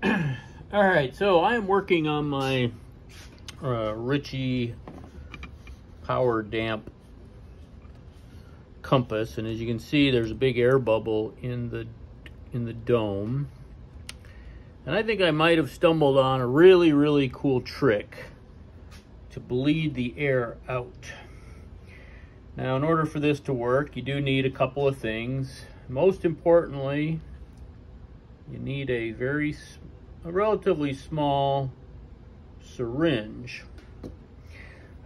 All right, so I am working on my Richie Powerdamp compass, and as you can see, there's a big air bubble in the dome. And I think I might have stumbled on a really cool trick to bleed the air out. Now, in order for this to work, you do need a couple of things. Most importantly, you need a relatively small syringe.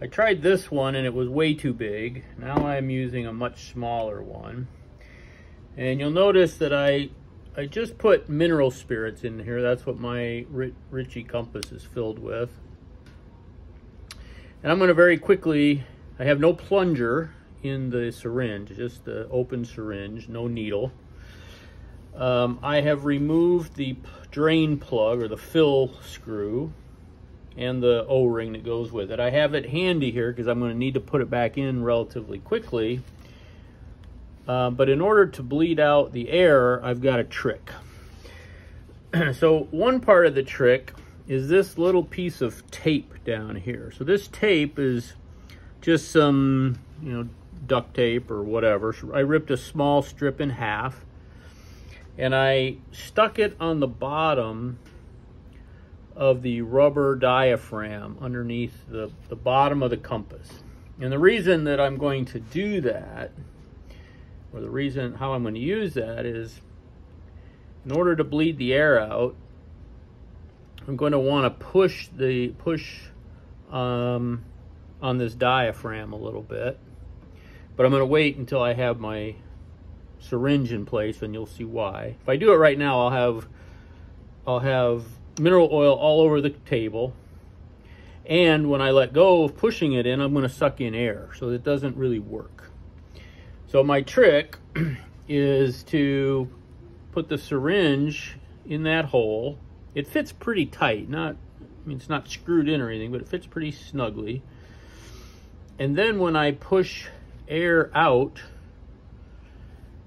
I tried this one and it was way too big. Now I'm using a much smaller one. And you'll notice that I just put mineral spirits in here. That's what my Richie compass is filled with. And I'm going to very quickly, I have no plunger in the syringe, just the open syringe, no needle. I have removed the drain plug or the fill screw and the O-ring that goes with it. I have it handy here because I'm going to need to put it back in relatively quickly. But in order to bleed out the air, I've got a trick. So one part of the trick is this little piece of tape down here. So this tape is just some, duct tape or whatever. So I ripped a small strip in half and I stuck it on the bottom of the rubber diaphragm underneath the bottom of the compass. And the reason that I'm going to do that, or the reason how I'm going to use that, is in order to bleed the air out, I'm going to want to push on this diaphragm a little bit. But I'm going to wait until I have my syringe in place, and you'll see why. If I do it right now, I'll have mineral oil all over the table, and when I let go of pushing it in, I'm going to suck in air, so it doesn't really work. So my trick is to put the syringe in that hole. It fits pretty tight, it's not screwed in or anything, but it fits pretty snugly. And then when I push air out,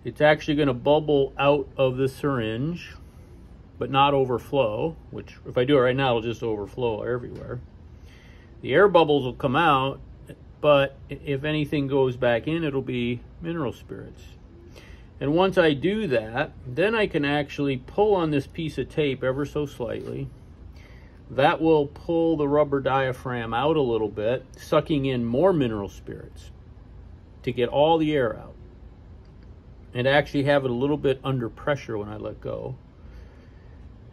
it's actually going to bubble out of the syringe, but not overflow, which if I do it right now, it'll just overflow everywhere. The air bubbles will come out, but if anything goes back in, it'll be mineral spirits. And once I do that, then I can actually pull on this piece of tape ever so slightly. That will pull the rubber diaphragm out a little bit, sucking in more mineral spirits to get all the air out. And actually have it a little bit under pressure when I let go.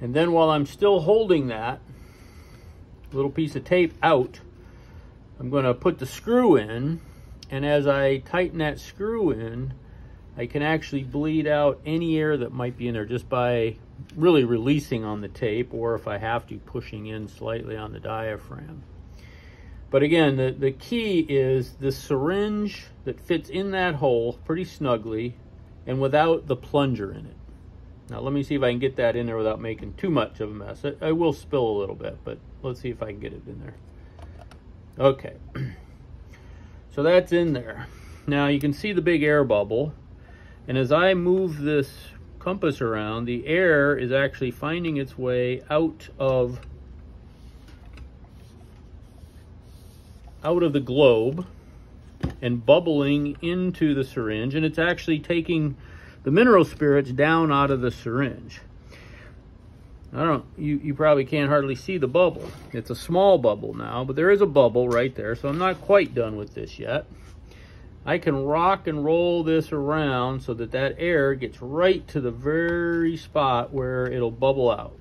And then while I'm still holding that little piece of tape out, I'm going to put the screw in, and as I tighten that screw in, I can actually bleed out any air that might be in there just by really releasing on the tape, or if I have to, pushing in slightly on the diaphragm. But again, the key is the syringe that fits in that hole pretty snugly and without the plunger in it. Now let me see if I can get that in there without making too much of a mess. I will spill a little bit, but let's see if I can get it in there. Okay, so that's in there. Now you can see the big air bubble, and as I move this compass around, the air is actually finding its way out of the globe and bubbling into the syringe, and it's actually taking the mineral spirits down out of the syringe. You probably can't hardly see the bubble. It's a small bubble now, but there is a bubble right there, so I'm not quite done with this yet. I can rock and roll this around so that that air gets right to the very spot where it'll bubble out.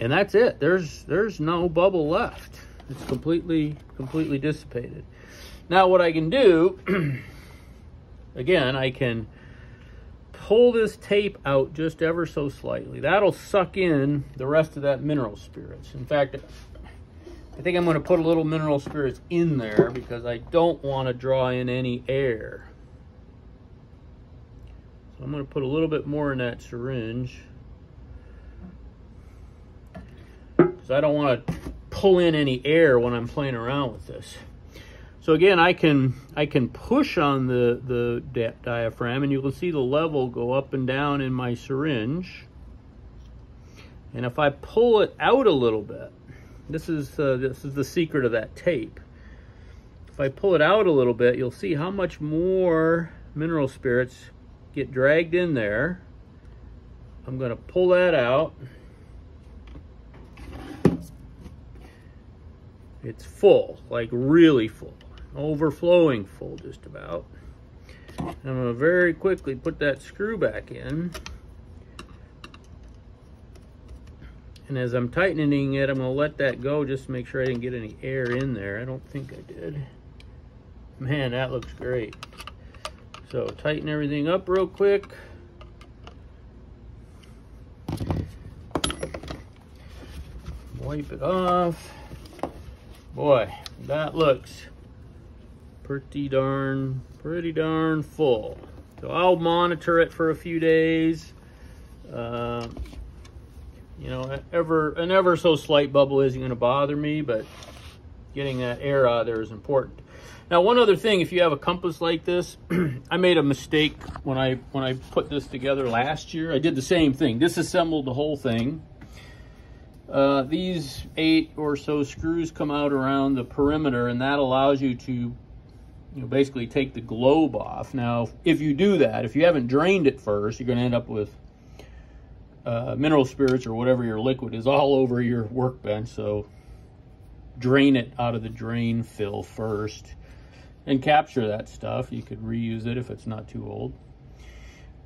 And that's it. There's no bubble left. It's completely dissipated. Now what I can do, again, I can pull this tape out just ever so slightly. That'll suck in the rest of that mineral spirits. In fact, I think I'm going to put a little mineral spirits in there because I don't want to draw in any air. So I'm going to put a little bit more in that syringe, because I don't want to pull in any air when I'm playing around with this. So again, I can push on the diaphragm, and you can see the level go up and down in my syringe. And if I pull it out a little bit, this is the secret of that tape. If I pull it out a little bit, you'll see how much more mineral spirits get dragged in there. I'm going to pull that out. It's full, like really full. Overflowing full, just about. And I'm going to very quickly put that screw back in. And as I'm tightening it, I'm going to let that go just to make sure I didn't get any air in there. I don't think I did. Man, that looks great. So tighten everything up real quick. Wipe it off. Boy, that looks pretty darn full. So I'll monitor it for a few days. You know, an ever so slight bubble isn't going to bother me, but getting that air out of there is important. Now, one other thing, if you have a compass like this, I made a mistake when I put this together last year. I did the same thing, disassembled the whole thing. These 8 or so screws come out around the perimeter, and that allows you to basically take the globe off. Now, if you do that, if you haven't drained it first, you're going to end up with mineral spirits or whatever your liquid is all over your workbench. So drain it out of the drain fill first and capture that stuff. You could reuse it if it's not too old.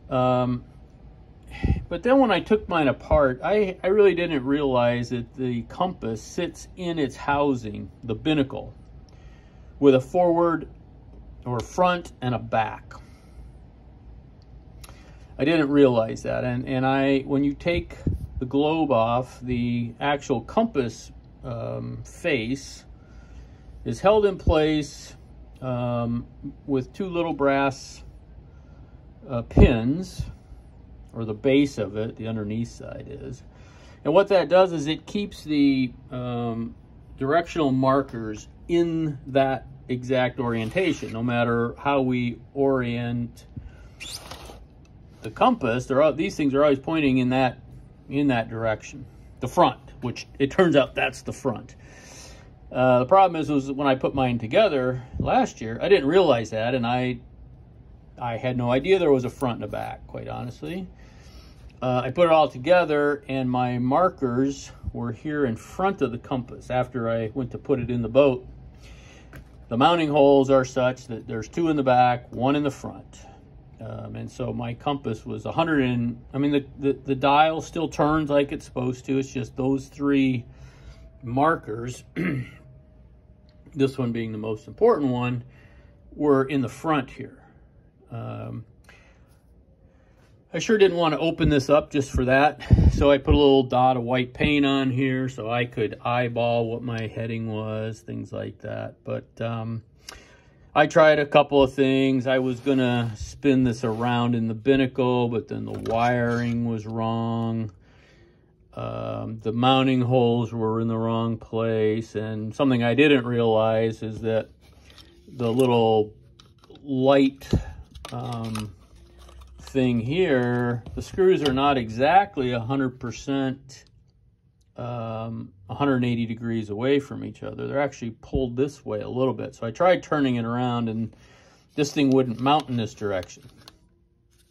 But then when I took mine apart, I really didn't realize that the compass sits in its housing, the binnacle, with a forward or front and a back. I didn't realize that, and when you take the globe off, the actual compass face is held in place with 2 little brass pins, or the base of it, the underneath side is. And what that does is it keeps the directional markers in that exact orientation, no matter how we orient the compass. These things are always pointing in that direction, the front, which it turns out that's the front. The problem was when I put mine together last year, I didn't realize that, and I had no idea there was a front and a back, quite honestly. I put it all together, and my markers were here in front of the compass. After I went to put it in the boat, the mounting holes are such that there's 2 in the back, 1 in the front. And so my compass was 100 and, I mean, the dial still turns like it's supposed to. It's just those 3 markers, this one being the most important one, were in the front here. I sure didn't want to open this up just for that. So I put a little dot of white paint on here so I could eyeball what my heading was, things like that. But I tried a couple of things. I was gonna spin this around in the binnacle, but then the wiring was wrong. The mounting holes were in the wrong place. And something I didn't realize is that the little light thing here, the screws are not exactly 100% 180 degrees away from each other. They're actually pulled this way a little bit. So I tried turning it around, and this thing wouldn't mount in this direction.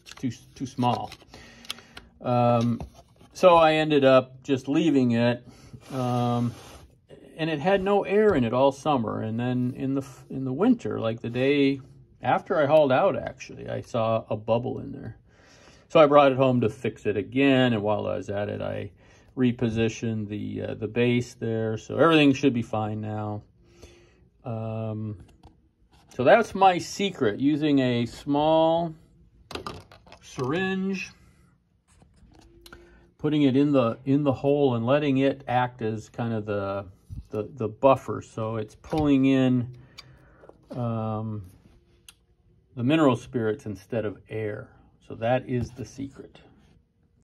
It's too small. So I ended up just leaving it, and it had no air in it all summer. And then in the winter, like the day after I hauled out, actually, I saw a bubble in there. So I brought it home to fix it again, and while I was at it, I repositioned the base there, so everything should be fine now. So that's my secret, using a small syringe, putting it in the hole and letting it act as kind of the buffer, so it's pulling in the mineral spirits instead of air. So that is the secret.